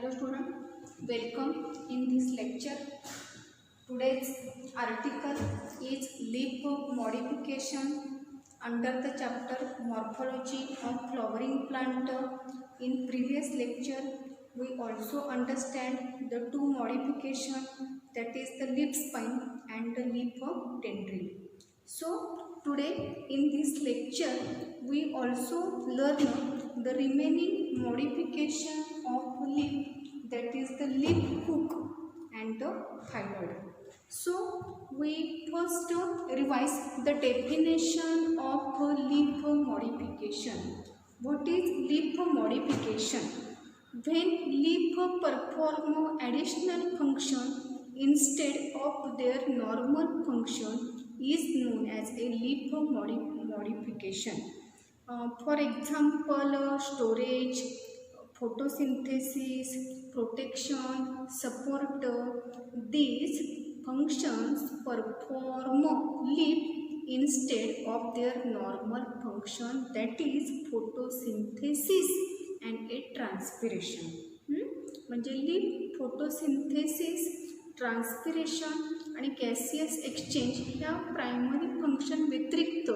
Hello student, welcome in this lecture. Today's article is leaf modification under the chapter morphology of flowering plant. In previous lecture we also understand the two modification, that is the leaf spine and the leaf tendril. So today in this lecture we also learn the remaining modification of leaf, that is the leaf hook and the phylloid. So we first revise the definition of leaf modification. What is leaf modification? When leaf perform additional function instead of their normal function is known as a leaf modification. For example, storage, photosynthesis, protection, support. These functions perform leaf instead of their normal function, that is photosynthesis and a transpiration. म्हणजे leaf photosynthesis, transpiration आणि gaseous exchange ह्या primary function व्यतिरिक्त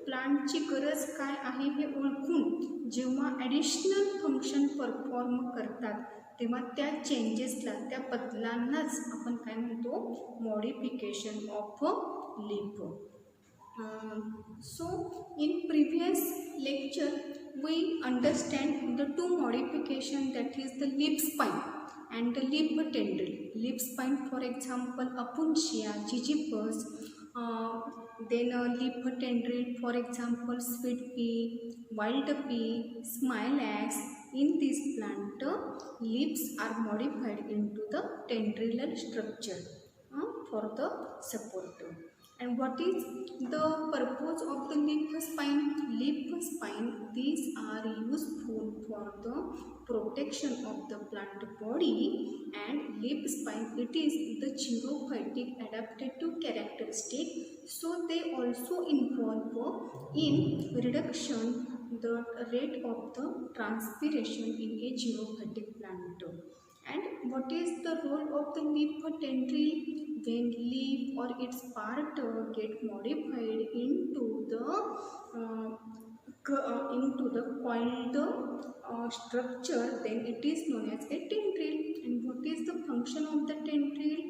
प्लांटची गरज काय आहे हे ओळखून जेव्हा ॲडिशनल फंक्शन परफॉर्म करतात तेव्हा त्या चेंजेसला, त्या बदलांनाच आपण काय म्हणतो, modification of leaf. So in previous lecture we understand the two modification, that is the leaf spine and the leaf tendril. Leaf spine, for example, Apuntia, Gigipus. Then leaf tendril, for example, sweet pea, wild pea, smilax. In this plant, leaves are modified into the tendrilar structure for the support. And what is the purpose of the leaf spine? Leaf spine, these are useful for the protection of the plant body, and leaf spine, it is the xerophytic adaptive characteristic. So they also involve in reduction the rate of the transpiration in a xerophytic plant. And what is the role of the leaf tendril? When leaf or its part get modified into the coiled structure, then it is known as a tendril. And what is the function of the tendril?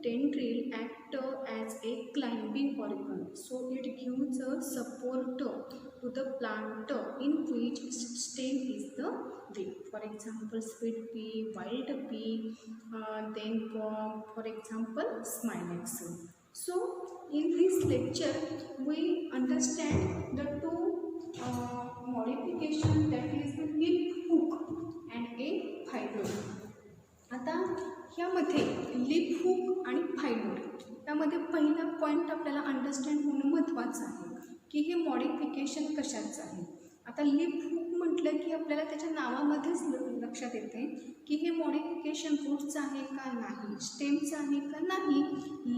Tendril act as a climbing organ, so it gives a support to the plant in which stem is the weak. For example, sweet pea, wild pea, then for example smilax. So in this lecture we understand the two modification, that is the leaf hook and a phylloid. आता ह्यामध्ये leaf hook आणि फायलोड यामध्ये पहिला point आपल्याला understand होणं महत्त्वाचं आहे की हे मॉडिफिकेशन कशाचं आहे. आता लीफ हुक म्हटलं की आपल्याला त्याच्या नावामध्येच लक्षात येते की हे मॉडिफिकेशन रूटचं आहे का नाही, स्टेमचं आहे का नाही.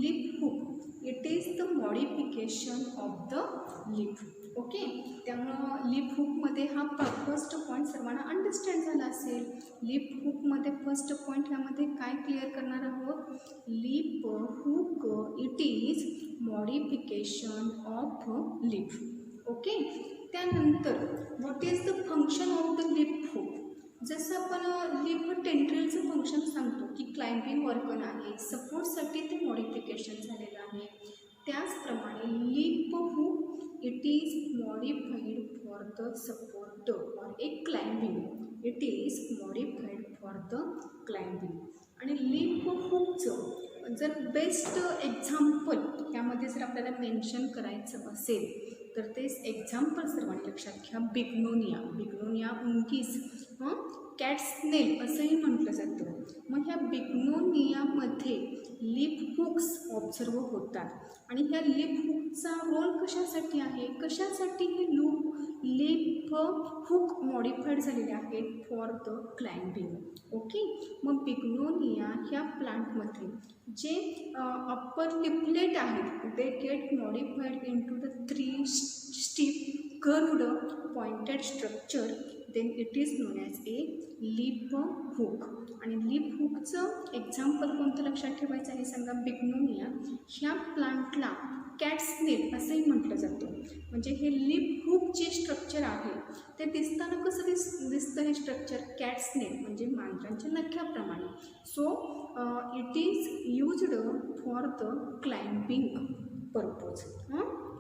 Leaf hook, it is the modification of the leaf. Okay, त्यामुळं लीफ हुकमध्ये हा फर्स्ट पॉईंट सर्वांना अंडरस्टँड झाला असेल. लीफ हुकमध्ये फर्स्ट पॉईंट ह्यामध्ये काय क्लिअर करणार आहोत? Leaf hook, it is modification of leaf. Okay, त्यानंतर what is the function of the leaf hook? जसं आपण लीफ टेंड्रिलचं फंक्शन सांगतो की क्लाइम्बिंग ऑर्गन आहे, सपोर्टसाठी ते मॉडिफिकेशन झालेलं आहे, त्याचप्रमाणे leaf hook, it is modified for the support or a climbing. It is modified for the climbing. आणि लीफ हुकचं जर बेस्ट एक्झाम्पल यामध्ये जर आपल्याला मेन्शन करायचं असेल तर तेच एक्झाम्पल सर्वांनी लक्षात घ्या. बिग्नोनिया, बिग्नोनिया उंगीस, कॅट स्नेल असंही म्हटलं जातं. मग ह्या बिग्नोनियामध्ये लीफ हुक्स ऑब्झर्व होतात आणि ह्या लीफ हुकचा रोल कशासाठी आहे, कशासाठी हे लीफ हुक मॉडिफाईड झालेले आहेत? For the climbing. ओके, मग बिग्नोनिया ह्या प्लांटमध्ये जे अप्पर लिपलेट आहेत, they get modified into the 3 stiff curved pointed structure then it is known as a leaf hook. आणि लिप हुकचं एक्झाम्पल कोणतं लक्षात ठेवायचं आहे सांगा, बिग्नोनिया. ह्या प्लांटला कॅट स्नेल असंही म्हटलं जातं. म्हणजे हे लिप हुक जे स्ट्रक्चर आहे ते दिसताना कसं दिसतं हे स्ट्रक्चर, कॅट स्नेल म्हणजे मांजरांच्या नख्याप्रमाणे. So it is used for the climbing purpose.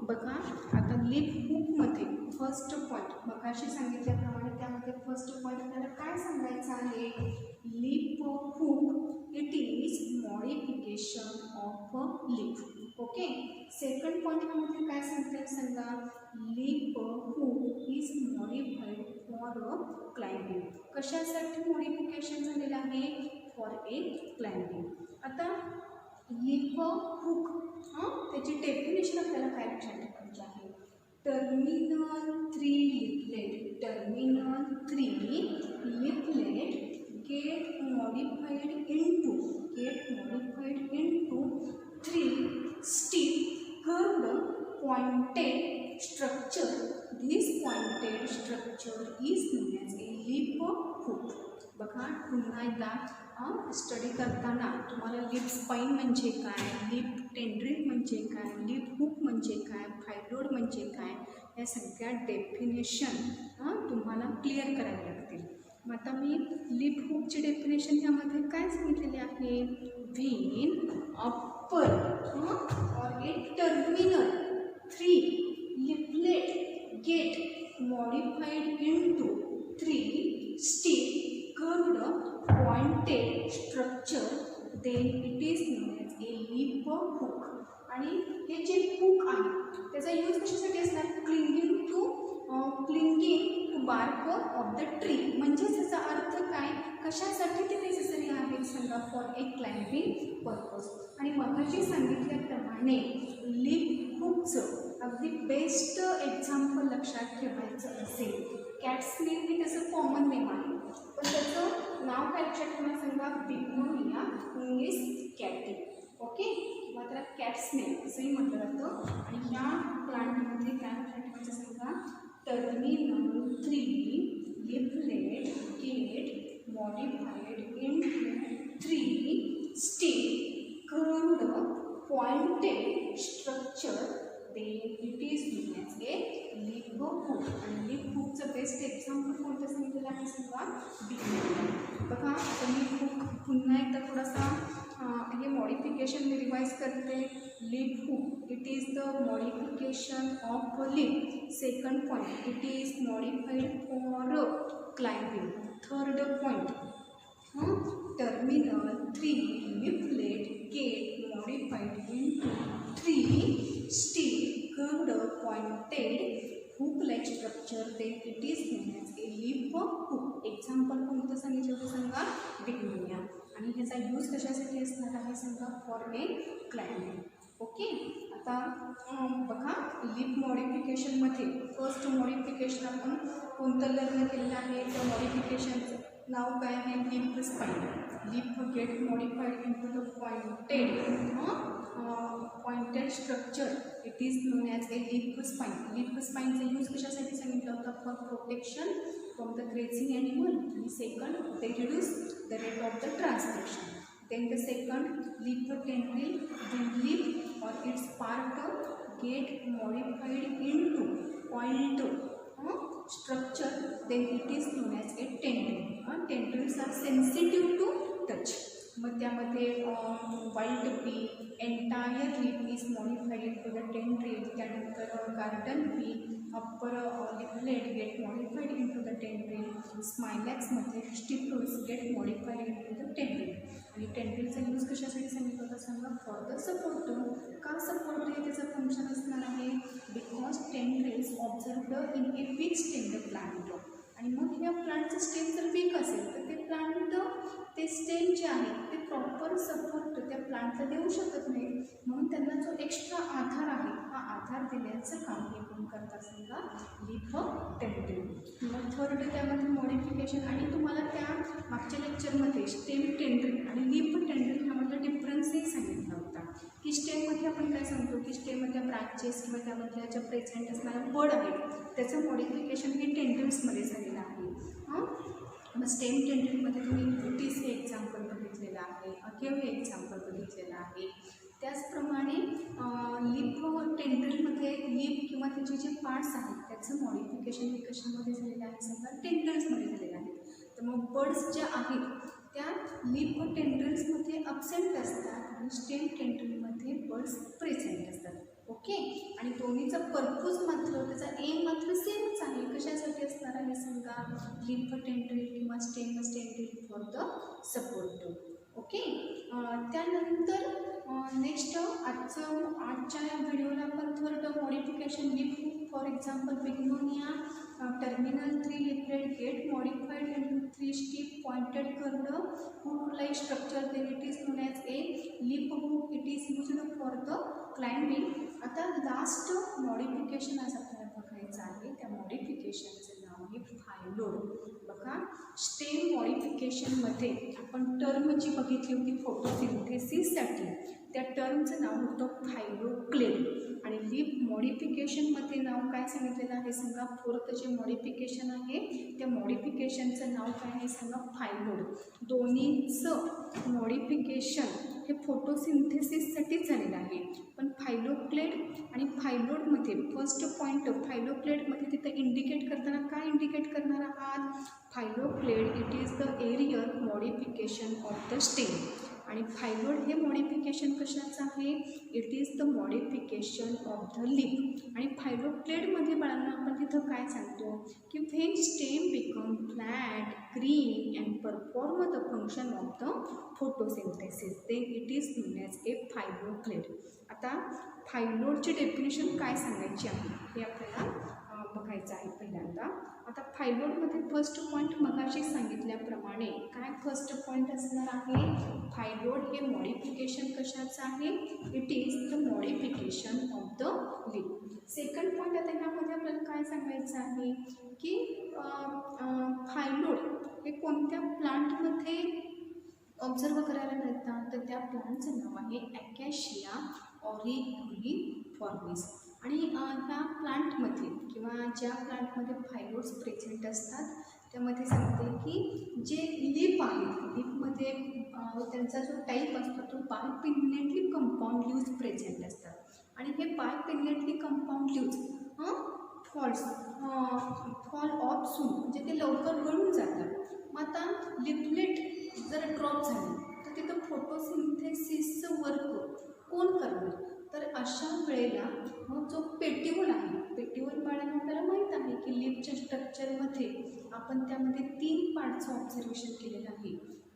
बघा आता लिप हुकमध्ये फर्स्ट पॉईंट मगाशी सांगितल्याप्रमाणे त्यामध्ये फर्स्ट पॉईंट आपल्याला काय सांगायचं आहे, lip hook it is modification of a lip. Okay. Second पॉईंटमध्ये काय सांगतात सांगा, lip hook is modified for a climbing. कशासाठी मॉडिफिकेशन झालेलं आहे, फॉर ए क्लाइम्बिंग. आता लिप हुक त्याची डेफिनेशन आपल्याला काय लक्षात ठेवायची आहे, terminal 3 leaflet, terminal 3 leaflet get modified into 3 steep curved pointed structure. This pointed structure is known as a lip hook. बघा पुन्हा एकदा स्टडी करताना तुम्हाला लिप स्पाइन म्हणजे काय, लिप टेंड्रिल म्हणजे काय, लिप हुक म्हणजे काय, फायब्रोइड म्हणजे काय, या सगळ्या डेफिनेशन तुम्हाला क्लिअर करायला लागतील. मग आता मी लिप हुकची डेफिनेशन ह्यामध्ये काय सांगितलेले आहे, when upper or a terminal 3 leaflet get modified into 3 steep curved pointed structure then it is known as a lip hook. आणि हे जे हुक आहे त्याचा यूज कशासाठी असणार, clinging to bark of the tree. म्हणजेच याचा अर्थ काय, कशासाठी ते नेसेसरी आहे सांगा, फॉर ए क्लाइम्बिंग पर्पज. आणि मगाशी सांगितल्याप्रमाणे लिप हुकचं अगदी बेस्ट एक्झाम्पल लक्षात ठेवायचं असेल, कॅट स्नेल हे त्याचं कॉमन नेम आहे, पण त्याचं नाव काय लक्षात ठेवा सांगा, बिग्नोनिया इंग्लिश कॅटी. ओके. किंवा त्याला कॅट स्नेल असंही म्हटलं जातं. आणि ह्या प्लांटमध्ये काय लक्षात ठेवायचं सांगा, terminal 3 leaflet get modified into 3 stiff curved pointed structure then it is known as a lip hook. आणि लिप हुकचं बेस्ट एक्झाम्पल कोणतं सांगितलेलं आहे सांगा, बिग्नोनिया. बघा आता लिप हुक पुन्हा एकदा थोडासा हे मॉडिफिकेशन मी रिवाइज करते. Lip hook it is the modification of lip. Second point it is modified for climbing. Third point terminal 3 leaflet get modified into 3 steep curved pointed hook like structure then it is known as a lip hook. Example कोणतं सांगितलं होतं सांगा, बिग्नोनिया. आणि ह्याचा use कशासाठी असणार आहे सांगा, फॉर ए क्लाइम्बिंग. ओके. आता बघा लिप मॉडिफिकेशनमध्ये फर्स्ट मॉडिफिकेशन आपण कोणतं लर्न केलेलं आहे, त्या मॉडिफिकेशनचं नाव काय आहे, leaf spine. Leaf get modified into the pointed structure it is known as a leaf spine. Leaf स्पाइनचा यूज कशासाठी सांगितलं होतं, for protection from the grazing animal. आणि second they reduce the rate of the transcription. then the second lip tendril then lip or its part get modified into point structure then it is known as a tendril. Tendrils are sensitive to touch. मग त्यामध्ये wild pea entire leaf is modified to the tendril. त्यानंतर garden pea upper leaflet get modified into the tendril. स्मायलॅक्समध्ये stipules get modified into the tendril. आणि टेंड्रिलचा use कशासाठी सांगितलं होतं सांगा, फॉर द सपोर्ट. का सपोर्ट हे त्याचं फंक्शन असणार आहे, because tendrils observed in a weak stem plant. आणि मग या प्लांटचं स्टेम जर वीक असेल तर ते प्लांट ते स्टेम जे आहे ते प्रॉपर सपोर्ट त्या प्लांटला देऊ शकत नाही. म्हणून त्यांना जो एक्स्ट्रा आधार आहे हा आधार देण्याचं काम हे कोण करतात सांगा, लिप टेंड्रिल. मग थर्ड त्यामध्ये मॉडिफिकेशन. आणि तुम्हाला त्या मागच्या लेक्चरमध्ये स्टेम टेंड्रिल आणि लिप टेंड्रिल ह्यामधला डिफरन्सही सांगितला होता की स्टेममध्ये आपण काय सांगतो की स्टेममधल्या ब्रांचेस किंवा त्यामधल्या ज्या प्रेझेंट असणाऱ्या बड आहेत त्याचं मॉडिफिकेशन हे टेंड्रिल्समध्ये झालेलं आहे. मग स्टेम टेंड्रिलमध्ये तुम्ही टीस हे एक्झाम्पल बघितलेलं आहे, अकेव हे एक्झाम्पल बघितलेलं आहे. त्याचप्रमाणे लिप टेंड्रिलमध्ये लिप किंवा त्याचे जे पार्ट्स आहेत त्याचं मॉडिफिकेशन हे कशामध्ये झालेलं आहे, समजा टेंड्रिल्समध्ये झालेलं आहे. तर मग बर्ड्स ज्या आहेत त्या लिप टेंड्रिल्समध्ये अब्सेंट असतात आणि स्टेम टेंड्रिलमध्ये बर्ड्स प्रेझेंट असतात. ओके, आणि दोन्हीचा पर्पज मात्र त्याचा एम मात्र सेमच आहे. कशासाठी असणार आहे सांगा, लिप टेंड्रिल किंवा stem tendril for the support. Okay, त्यानंतर नेक्स्ट आजच्या व्हिडिओला आपण third modification leaf for example Bignonia terminal 3 leaflet get modified in 3 steep pointed curved hook like structure, then it is known as a lip hook. It is used for the climbing. आता last modification आज आपल्याला बघायचं आहे. त्या मॉडिफिकेशनचं नाव आहे फायलोड. बघा, stem मॉडिफिकेशनमध्ये आपण term जी बघितली होती फोटोसिंथेसिससाठी त्या टर्मचं नाव होतं फायलोक्लेड. आणि लिप मॉडिफिकेशनमध्ये नाव काय सांगितलेलं आहे सांगा, फोर्थ जे मॉडिफिकेशन आहे त्या मॉडिफिकेशनचं नाव काय आहे सांगा, फायलोड. दोन्हीचं मॉडिफिकेशन हे फोटोसिंथेसिससाठीच झालेलं आहे. पण फायलोक्लेड आणि फायलोडमध्ये फर्स्ट पॉईंट फायलोक्लेडमध्ये तिथं इंडिकेट करताना काय इंडिकेट करणार आहात, phylloclade it is the aerial modification of the stem. आणि फायलोड हे मॉडिफिकेशन कशाचं आहे, it is the modification of the leaf. आणि फायलोक्लेडमध्ये बाळांना आपण तिथं काय सांगतो की when stem become flat green and perform the function of the photosynthesis then it is known as a phylloclade. आता फायलोडची डेफिनेशन काय सांगायची आहे हे आपल्याला बघायचं आहे पहिल्यांदा. आता फायलोडमध्ये फर्स्ट पॉईंट मगाशी सांगितल्याप्रमाणे काय फर्स्ट पॉईंट असणार आहे, फायलोड हे मॉडिफिकेशन कशाचं आहे, it is the modification of the lip. Second point आता ह्यामध्ये आपल्याला काय सांगायचं आहे की फायलोड हे कोणत्या प्लांटमध्ये ऑब्झर्व करायला मिळतात, तर त्या प्लांटचं नाव आहे ॲकॅशिया ऑरिक्युलिफॉर्मिस. आणि ह्या प्लांटमध्ये किंवा ज्या प्लांटमध्ये फायलोड्स प्रेझेंट असतात त्यामध्ये सांगते की जे लिप आहेत लिपमध्ये त्यांचा जो टाईप असतो तो बायपिगमेंटली कंपाऊंड ल्यूज प्रेझेंट असतात. आणि हे बायपिगमेंटली कंपाऊंड ल्यूज फॉल ऑफ सून म्हणजे ते लवकर गळून जातात. मग आता लिपलेट जर ड्रॉप झाली तर तिथं फोटोसिंथेसिसचं वर्क कोण करणार, तर अशा वेळेला मग जो पेटिओल आहे, पेटिओल बाळांना आपल्याला माहीत आहे की लिपच्या स्ट्रक्चरमध्ये आपण त्यामध्ये 3 पार्टचं ऑब्झर्वेशन केलेलं आहे.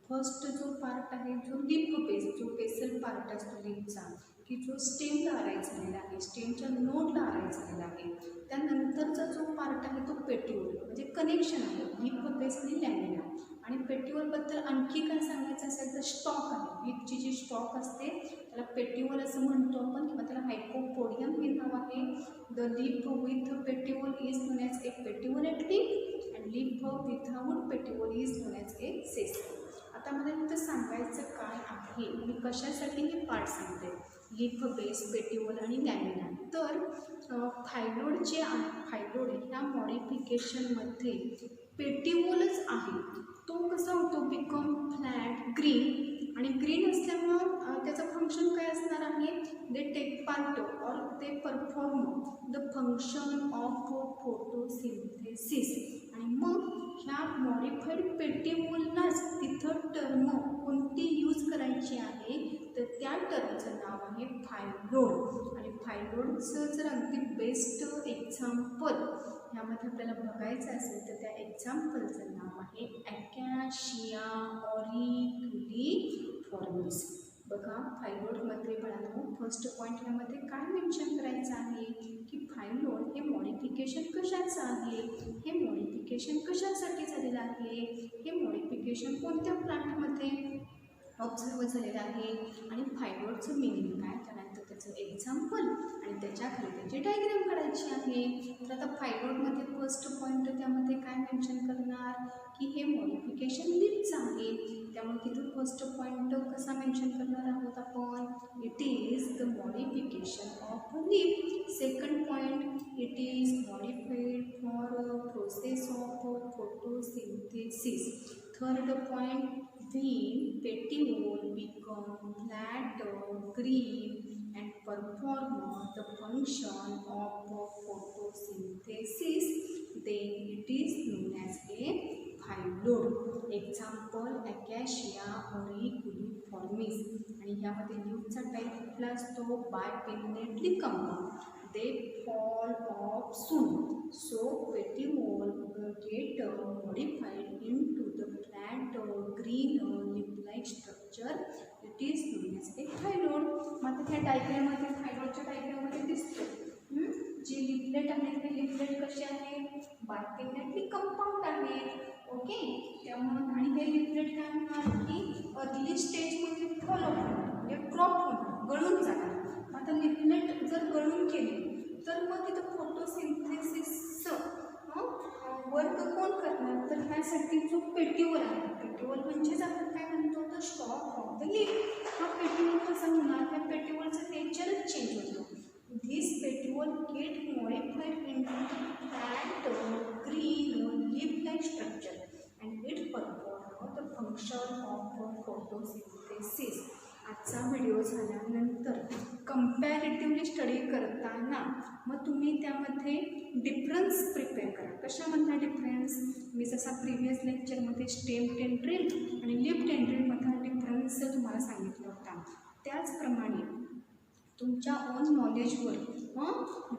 फर्स्ट जो पार्ट आहे जो लिप बेस, जो बेसल पार्ट असतो लिपचा की जो स्टेमला अराईज झालेला आहे, स्टेमच्या नोडला अराईज झालेला आहे. त्यानंतरचा जो पार्ट आहे तो पेटिओल म्हणजे कनेक्शन आहे लिप बेस आणि लॅमिना. आणि पेटिओलबद्दल आणखी काय सांगायचं असेल तर स्टॉक आहे, लिपची जी स्टॉक असते त्याला पेटिओल असं म्हणतो आपण किंवा त्याला हायपोपोडियम हे नाव आहे. The leaf with petiole is known as a petiolate leaf and leaf without petiole is known as a sessile. आता मला इथं सांगायचं काय आहे, मी कशासाठी हे पार्ट सांगते, लिप बेस, पेटिओल आणि लॅमिना. तर फायलोड जे आहे, फायलोड ह्या मॉडिफिकेशनमध्ये पेटिओलच आहे तो कसा होतो, बिकम फ्लॅट ग्रीन. आणि ग्रीन असल्यामुळं त्याचं फंक्शन काय असणार आहे, they take part or they perform the function of photosynthesis. आणि मग ह्या मॉडिफाईड पेटिओललाच तिथं टर्म कोणती यूज करायची आहे, तर त्या टर्मचं नाव आहे फायलोड. आणि फायलोडचं जर अगदी बेस्ट एक्झाम्पल ह्यामध्ये आपल्याला बघायचं असेल तर त्या एक्झाम्पलचं नाव आहे ॲकॅशिया ऑरिक्युलिफॉर्मिस. बघा, फायलोडमध्ये बाळांनो फर्स्ट पॉईंट ह्यामध्ये काय मेन्शन करायचं आहे की फायलोड हे मॉडिफिकेशन कशाचं आहे, हे मॉडिफिकेशन कशासाठी झालेलं आहे, हे मॉडिफिकेशन कोणत्या प्लांटमध्ये ऑब्झर्व झालेलं आहे आणि फायलोडचं मिनिंग काय, त्यानंतर त्याचं एक्झाम्पल आणि त्याच्याखाली त्याची डायग्राम काढायची आहे. तर आता फायलोडमध्ये फर्स्ट पॉईंट त्यामध्ये काय मेन्शन करणार की हे मॉडिफिकेशन लीपचं आहे. त्यामुळे तिथं फर्स्ट पॉईंट कसा मेन्शन करणार आहोत आपण, it is the modification of leaf. Second point, it is modified for process of photosynthesis. Third point, when petiole become flat, green and perform the function of photosynthesis, then it is known as a phyllodes. Example, Acacia auriculiformis. आणि ह्यामध्ये लीफचा type कुठला असतो, बायपिन्नेटली compound. They fall off soon, so petiole get modified into the flat green leaf-like structure. It is known as a phyllodes. मग त्या डायग्राममध्ये फायलोडच्या डायग्राममध्ये दिसतो जे लिफलेट आहेत ते लिफलेट कसे आहेत, बायपिन्नेटली कंपाऊंड आहेत. ओके, त्यामुळे आणि हे लिफलेट काय होणार की अर्ली स्टेजमध्ये फॉल ऑफ होणार म्हणजे क्रॉप होणार, गळून जाणार. आता लिफलेट जर गळून केली तर मग तिथं फोटोसिंथेसिसचं वर्क कोण करणार, तर ह्यासाठी जो पेटिओल आहे, पेटिओल म्हणजेच आपण काय म्हणतो तर स्टॉक ऑफ द लीफ. हा पेटिओल कसा होणार, त्या पेटिओलचं नेचरच चेंज होतो. This petiole get modified into flat green leaf like structure and it perform the function of photosynthesis. आजचा व्हिडिओ झाल्यानंतर कंपॅरेटिव्हली स्टडी करताना मग तुम्ही त्यामध्ये डिफरन्स प्रिपेअर करा. कशामधला डिफरन्स, मी जसा प्रिव्हियस लेक्चरमध्ये स्टेम टेंड्रिल आणि लीफ टेंड्रिलमधला डिफरन्स तुम्हाला सांगितला होता, त्याचप्रमाणे तुमच्या ओन नॉलेजवर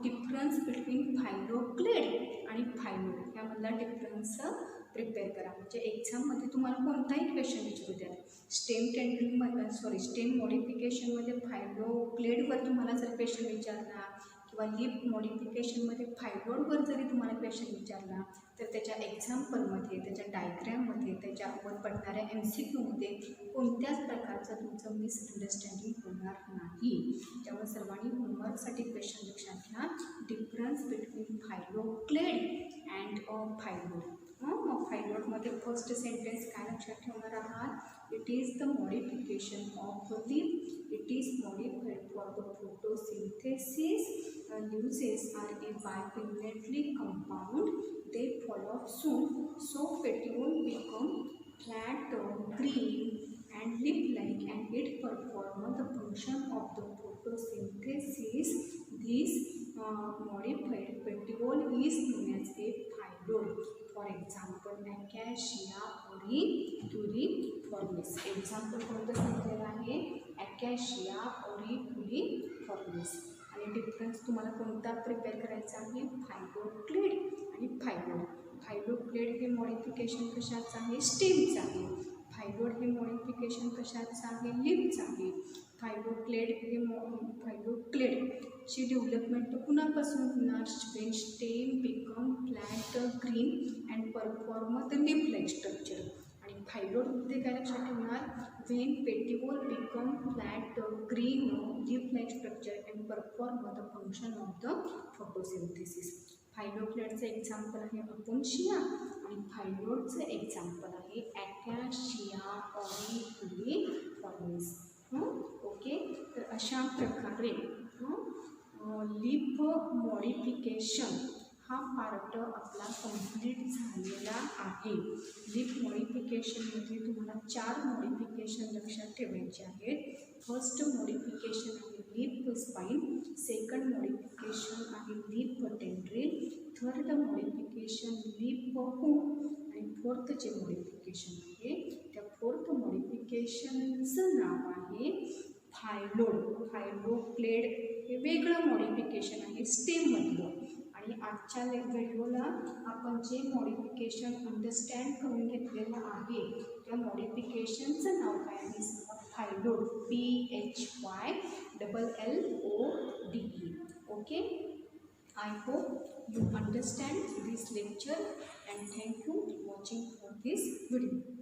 डिफरन्स बिटवीन फायलोक्लेड आणि फायलोड यामधला डिफरन्स प्रिपेअर करा. म्हणजे एक्झाममध्ये तुम्हाला कोणताही क्वेश्चन विचारू द्या, स्टेम टेंड्रिलमध्ये स्टेम मॉडिफिकेशनमध्ये फायलोक्लेडवर तुम्हाला जर क्वेश्चन विचारला किंवा लीफ मॉडिफिकेशनमध्ये फायलोडवर जरी तुम्हाला क्वेश्चन विचारला तर त्याच्या एक्झाम्पलमध्ये, त्याच्या डायग्रॅममध्ये, त्याच्यावर पडणाऱ्या MCQमध्ये कोणत्याच प्रकारचं तुमचं मिसअंडरस्टँडिंग होणार नाही. त्यामुळे सर्वांनी होमवर्कसाठी क्वेश्चन लक्षात घ्या, डिफरन्स बिटवीन फायलोक्लेड अँड फायलोड. मग फायलोडमध्ये फर्स्ट सेंटेन्स काय लक्षात ठेवणार आहात, it is the modification of leaf, it is modified for the photosynthesis, leaves are a bipinnately compound, they fall off soon, so petiole become flat, green and leaf-like and it perform the function of the photosynthesis. This modified petiole is known as a phyllodes. For example, Acacia auriculiformis. Example कोणतं सांगितलेलं आहे, Acacia auriculiformis. आणि difference तुम्हाला कोणता prepare करायचा आहे, फायलोक्लेड आणि फायलोड. फायलोक्लेड हे मॉडिफिकेशन कशाचं आहे, स्टेमचं आहे. फायलोड हे मॉडिफिकेशन कशाचं आहे, लीफचं आहे. फायलोक्लेडची डेव्हलपमेंट कुणापासून होणार, when stem become flat green and perform the leaf like structure. आणि फायलोडमध्ये काय लक्षात ठेवणार, when petiole become flat green leaf like structure and perform the function of the photosynthesis. फायलोक्लेडचं एक्झाम्पल आहे अपोन्शिया आणि फायलोडचं एक्झाम्पल आहे ॲकॅशिया ऑरिकुलिफॉर्मिस. ओके, तर अशा प्रकारे लीफ मॉडिफिकेशन हा पार्ट आपला कंप्लीट झालेला आहे. लीफ मॉडिफिकेशनमध्ये तुम्हाला 4 मॉडिफिकेशन लक्षात ठेवायचे आहेत. फर्स्ट मॉडिफिकेशन आहे लीफ स्पाइन, सेकंड मॉडिफिकेशन आहे leaf tendril, third modification leaf hook आणि फोर्थ जे मॉडिफिकेशन आहे त्या फोर्थ मॉडिफिकेशनचं नाव आहे फायलोड. फायलोक्लेड हे वेगळं मॉडिफिकेशन आहे स्टेममधलं. आणि आजच्या व्हिडिओला आपण जे मॉडिफिकेशन अंडरस्टँड करून घेतलेलं आहे त्या मॉडिफिकेशनचं नाव काय आहे सांगा, फायलोड. PHYLLODE. Okay, I hope you understand this lecture and thank you for watching for this video.